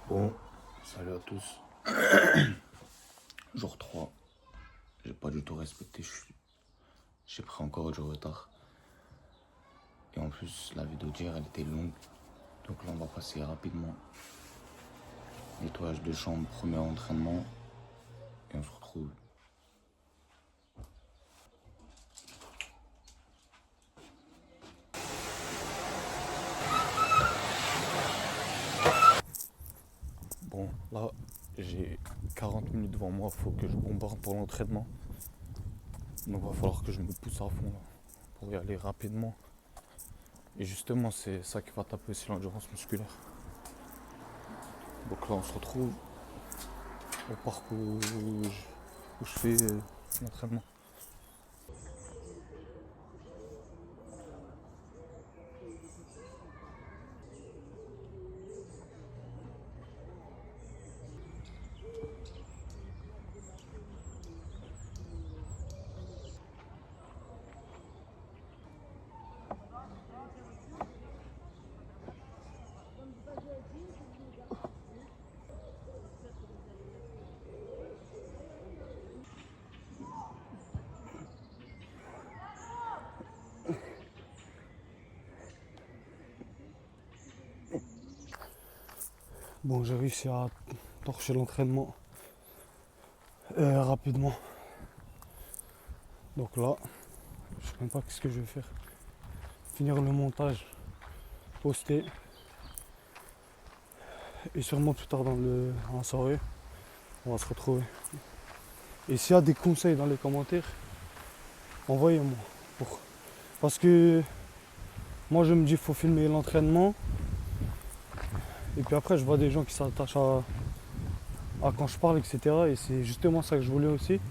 Bon, salut à tous. Jour 3. J'ai pas du tout respecté. J'ai pris encore du retard. Et en plus, la vidéo d'hier, elle était longue. Donc là, on va passer rapidement. Nettoyage de chambre, premier entraînement. Et on se retrouve. Bon, là, j'ai 40 minutes devant moi. Faut que je bombarde pour l'entraînement. Donc, il va falloir que je me pousse à fond là, pour y aller rapidement. Et justement, c'est ça qui va taper aussi l'endurance musculaire. Donc là, on se retrouve au parc où je fais l'entraînement. Bon, j'ai réussi à torcher l'entraînement rapidement. Donc là, je sais même pas ce que je vais faire. Finir le montage, poster. Et sûrement plus tard dans la soirée, on va se retrouver. Et s'il y a des conseils dans les commentaires, envoyez-moi. Parce que moi je me dis qu'il faut filmer l'entraînement. Et puis après je vois des gens qui s'attachent à quand je parle, etc. Et c'est justement ça que je voulais aussi.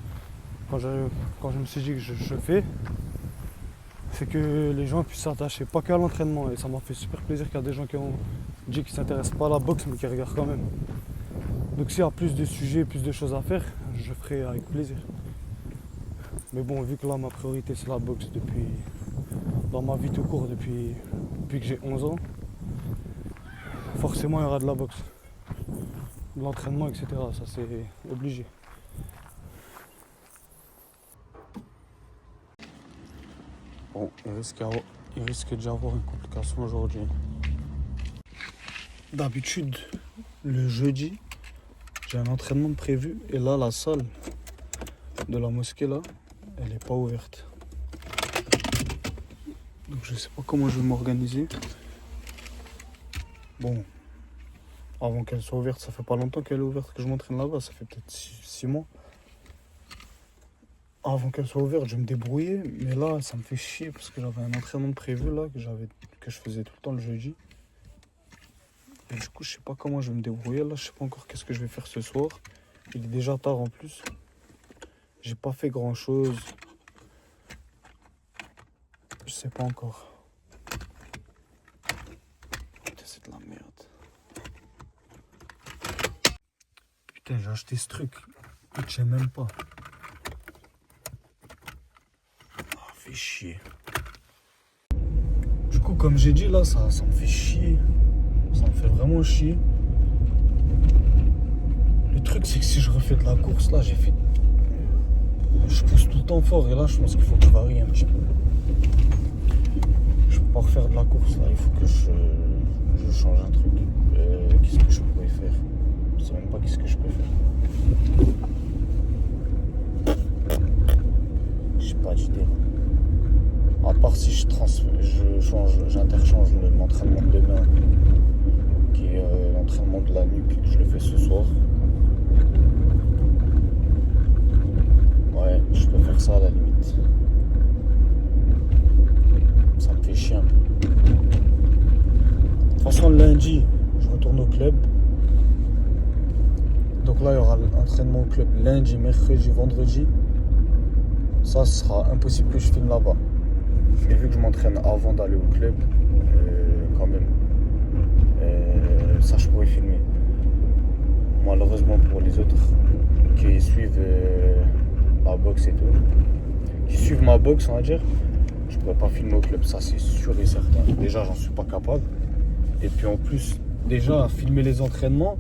Quand je me suis dit que je fais, c'est que les gens puissent s'attacher pas qu'à l'entraînement. Et ça m'a fait super plaisir qu'il y a des gens qui ont dit qu'ils ne s'intéressent pas à la boxe mais qui regardent quand même. Donc s'il y a plus de sujets, plus de choses à faire, je ferai avec plaisir. Mais bon, vu que là ma priorité c'est la boxe dans ma vie tout court depuis que j'ai 11 ans, forcément il y aura de la boxe. De l'entraînement, etc. Ça c'est obligé. Bon, il risque d'y avoir une complication aujourd'hui. D'habitude, le jeudi, j'ai un entraînement prévu et là, la salle de la mosquée, là, elle n'est pas ouverte. Donc je sais pas comment je vais m'organiser. Bon, avant qu'elle soit ouverte, ça fait pas longtemps qu'elle est ouverte que je m'entraîne là-bas, ça fait peut-être 6 mois. Avant qu'elle soit ouverte, je vais me débrouiller, mais là, ça me fait chier parce que j'avais un entraînement prévu là que je faisais tout le temps le jeudi. Et du coup, je sais pas comment je vais me débrouiller. Là, je sais pas encore qu'est-ce que je vais faire ce soir. Il est déjà tard en plus. J'ai pas fait grand chose. Je sais pas encore. Putain, c'est de la merde. Putain, j'ai acheté ce truc. Je sais même pas. Ah, fait chier. Du coup, comme j'ai dit là, ça me fait chier. Ça me fait vraiment chier. Le truc, c'est que si je refais de la course, là, je pousse tout le temps fort et là, je pense qu'il faut que je varie un petit peu. Je peux pas refaire de la course, là. Il faut que je change un truc. Qu'est-ce que je pourrais faire? Je sais même pas qu'est-ce que je peux faire. J'ai pas d'idée. À part si j'interchange l'entraînement de demain, qui est l'entraînement de la nuque, je le fais ce soir. Ouais, je peux faire ça à la limite. Ça me fait chier un peu. De toute façon, lundi, je retourne au club. Donc là, il y aura l'entraînement au club lundi, mercredi, vendredi. Ça, ce sera impossible que je filme là-bas. Mais vu que je m'entraîne avant d'aller au club, quand même, ça je pourrais filmer. Malheureusement pour les autres qui suivent la boxe et tout, qui suivent ma boxe on va dire, je pourrais pas filmer au club, ça c'est sûr et certain. Déjà j'en suis pas capable. Et puis en plus, déjà filmer les entraînements,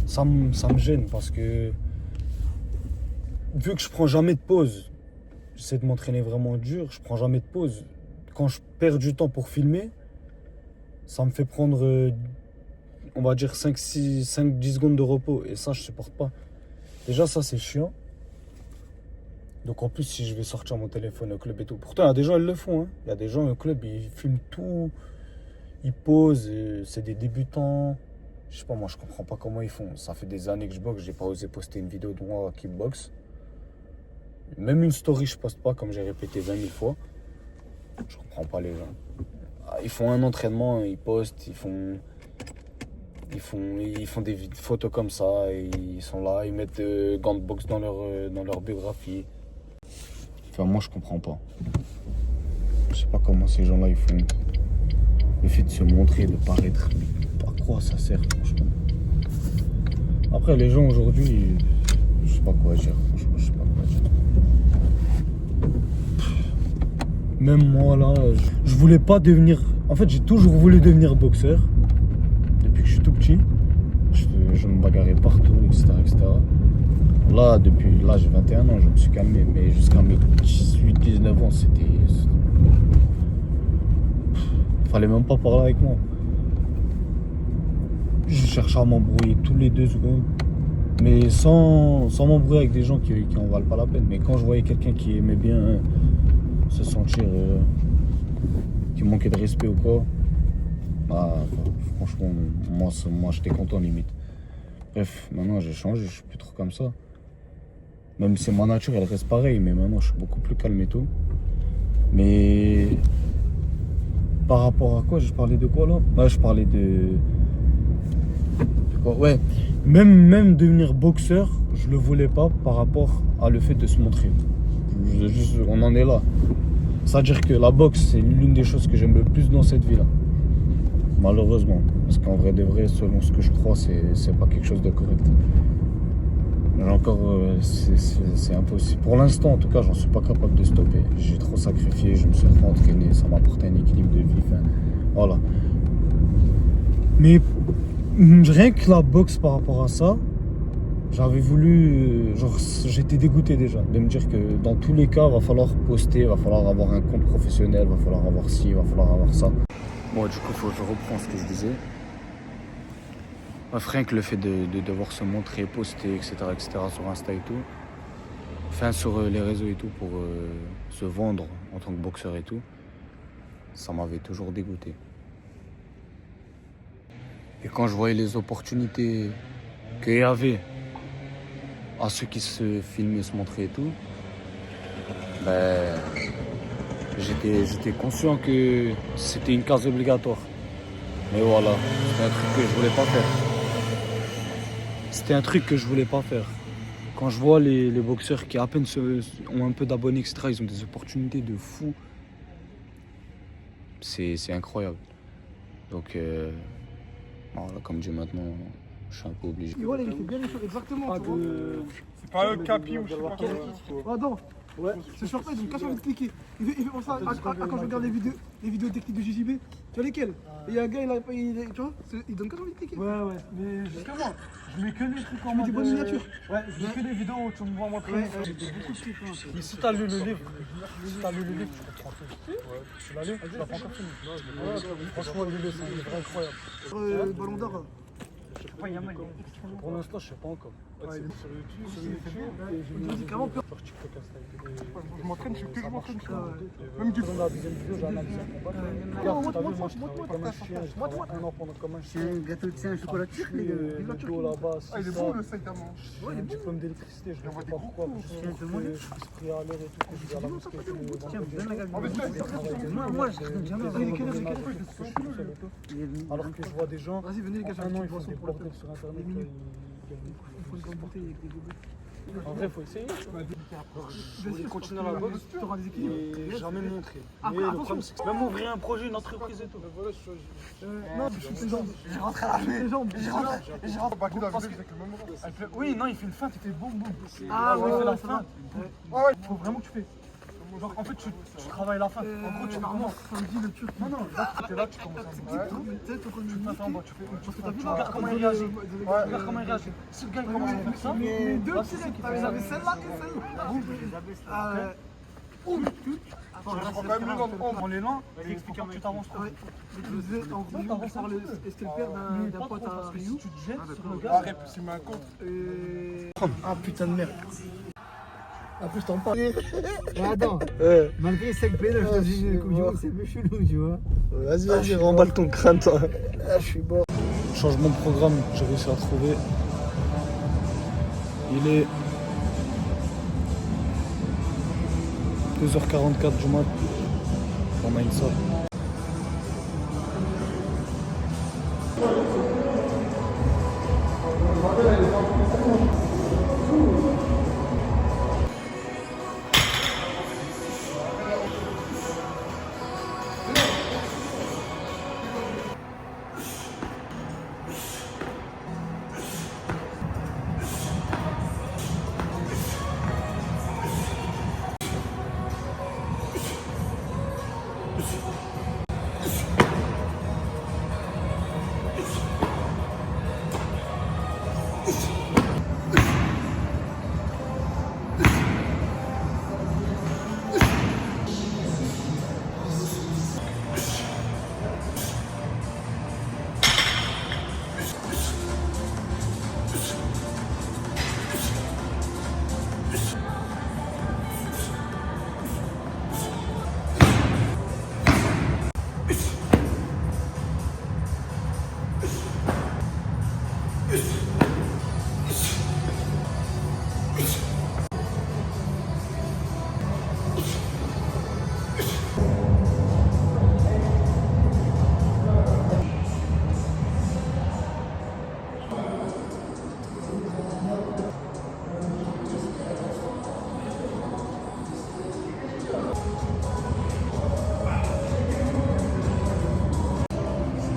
ça me gêne parce que vu que je prends jamais de pause, j'essaie de m'entraîner vraiment dur, je prends jamais de pause. Quand je perds du temps pour filmer, ça me fait prendre, on va dire 5-10 secondes de repos. Et ça, je supporte pas. Déjà, ça, c'est chiant. Donc en plus, si je vais sortir mon téléphone au club et tout. Pourtant, il y a des gens, ils le font. Hein. Il y a des gens au club, ils filment tout. Ils posent. C'est des débutants. Je sais pas, moi, je comprends pas comment ils font. Ça fait des années que je boxe. J'ai pas osé poster une vidéo de moi qui boxe. Même une story, je poste pas, comme j'ai répété 20 000 fois. Je comprends pas les gens. Ils font un entraînement, ils postent, ils font des photos comme ça. Et ils sont là, ils mettent gants de boxe dans leur biographie. Enfin, moi, je comprends pas. Je sais pas comment ces gens-là, ils font. Le fait de se montrer, de paraître, mais à quoi ça sert, franchement. Après, les gens aujourd'hui, je sais pas quoi dire. Franchement, je sais pas quoi dire. Même moi, là, je voulais pas devenir... En fait, j'ai toujours voulu devenir boxeur. Depuis que je suis tout petit. Je me bagarrais partout, etc., etc. Là, j'ai 21 ans, je me suis calmé, mais jusqu'à mes 18-19 ans, c'était... Fallait même pas parler avec moi. Je cherchais à m'embrouiller tous les 2 secondes, mais sans m'embrouiller avec des gens qui en valent pas la peine. Mais quand je voyais quelqu'un qui aimait bien se sentir... qui manquait de respect ou quoi, bah, franchement, moi j'étais content limite. Bref, maintenant j'ai changé, je suis plus trop comme ça. Même si ma nature elle reste pareille, mais maintenant je suis beaucoup plus calme et tout. Mais par rapport à quoi? Je parlais de quoi là? Ouais, je parlais de quoi? Ouais, même devenir boxeur, je le voulais pas par rapport à le fait de se montrer. On en est là. C'est-à-dire que la boxe, c'est l'une des choses que j'aime le plus dans cette vie-là. Malheureusement. Parce qu'en vrai de vrai, selon ce que je crois, c'est pas quelque chose de correct. Mais encore, c'est impossible. Pour l'instant, en tout cas, j'en suis pas capable de stopper. J'ai trop sacrifié, je me suis trop entraîné, ça m'a apporté un équilibre de vie. Enfin, voilà. Mais rien que la boxe par rapport à ça, j'avais voulu, j'étais dégoûté déjà de me dire que dans tous les cas, va falloir poster, va falloir avoir un compte professionnel, va falloir avoir ci, va falloir avoir ça. Bon, du coup, je reprends ce que je disais. Rien que le fait de devoir se montrer, poster, etc., sur Insta et tout, enfin sur les réseaux et tout, pour se vendre en tant que boxeur et tout, ça m'avait toujours dégoûté. Et quand je voyais les opportunités qu'il y avait à ceux qui se filmaient, se montraient et tout, ben, j'étais conscient que c'était une case obligatoire. Mais voilà, c'était un truc que je voulais pas faire. C'était un truc que je voulais pas faire. Quand je vois les boxeurs qui à peine ont un peu d'abonnés, etc., ils ont des opportunités de fou. C'est incroyable. Donc, voilà, comme dit maintenant, je suis un peu obligé. Et voilà, il fait bien les choses, exactement. C'est pas le capi ou je sais pas quoi. Ah non, ouais. C'est sur ça, ils ont qu'à envie de cliquer. Il fait pour ça, quand je regarde les vidéos techniques de JJB, tu vois lesquelles? Et il y a un gars, tu vois, il donne qu'à envie de cliquer. Ouais, mais justement, je mets que les trucs en Tu mets des bonnes miniatures. Ouais, je mets que des vidéos où tu me vois m'entraîner. Mais si t'as lu le livre, tu comprends tout. Ouais. Tu l'as lu? Tu l'as pas encore fini? Franchement, le livre, c'est un livre incroyable. Ballon d'or. Pour l'instant, je sais pas encore. Ouais, sur YouTube, je m'entraîne, je fais que je m'entraîne. Même du coup, dans la deuxième vidéo, j'ai analysé un combat. Regarde, t'as vu, moi je travaille comme un chien, je travaille un an pendant comme un chien. C'est un gâteau de un chocolat turc, Le dos là-bas, ah, il est bon le Saitama. J'ai un diplôme d'électricité, je ne sais pas pourquoi. Je suis pris à l'air et tout, je vais à la mosquée. Moi, je ne jamais. Alors que je vois des gens, Vas-y, venez les gars, un an ils font des bordels sur internet. Il faut une grande bouteille avec des gobelets. En vrai, il faut essayer. Je voulais continuer à la boxe et jamais me montrer. Mais le problème, c'est même ouvrir un projet, une entreprise et tout. Non, je suis jambes. J'ai rentré à la jambes. J'ai rentré. Oui, non, il fait une feinte, il fait boum boum. Ah ouais, il fait la ça feinte. va. Il faut vraiment que tu fais. Genre, en fait, tu travailles la fin. En gros, tu Normalement, commences. samedi, le turc. Non, non, là, t'es là, tu commences à me dire. Tu passes en bas, tu regardes comment il réagit. Regarde comment il réagit. Si le gars il commence à faire ça, Mais deux là, petits c'est règles. ça qui J'avais celle-là et celle-là. prend l'élan et explique comment tu t'avances trop. Ouais. En gros, je parle est-ce que le père d'un pote à Si Ryu. tu te jettes sur le gars, Arrête, c'est ma contre. Ah putain de merde. Après, je t'en parle. Mais attends, malgré 5 pénales, je te dis une coupe du monde, c'est un peu chelou, tu vois. Vas-y, remballe ton crâne, toi. Ah, je suis bon. Changement de programme, j'ai réussi à trouver. Il est 2h44 du mat. On a une salle.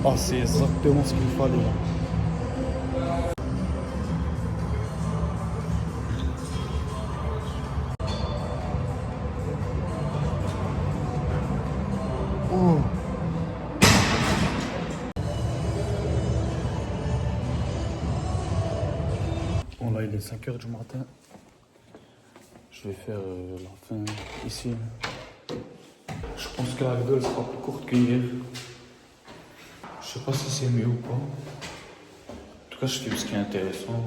Ah, c'est exactement ce qu'il fallait là. Bon là il est 5h du matin. Je vais faire la fin ici. Je pense que la vidéo sera plus courte qu'hier. Je sais pas si c'est mieux ou pas. En tout cas je fais ce qui est intéressant.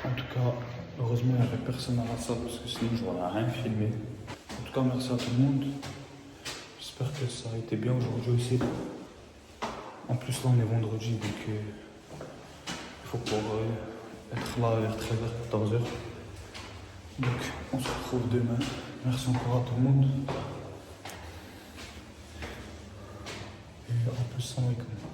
En tout cas, heureusement il n'y avait personne à la salle parce que sinon je n'aurais rien filmé. En tout cas merci à tout le monde. J'espère que ça a été bien aujourd'hui aussi. En plus là on est vendredi donc il faut pouvoir être là vers 13h, 14h. Donc on se retrouve demain. Merci encore à tout le monde. Et en plus, salam alaikum.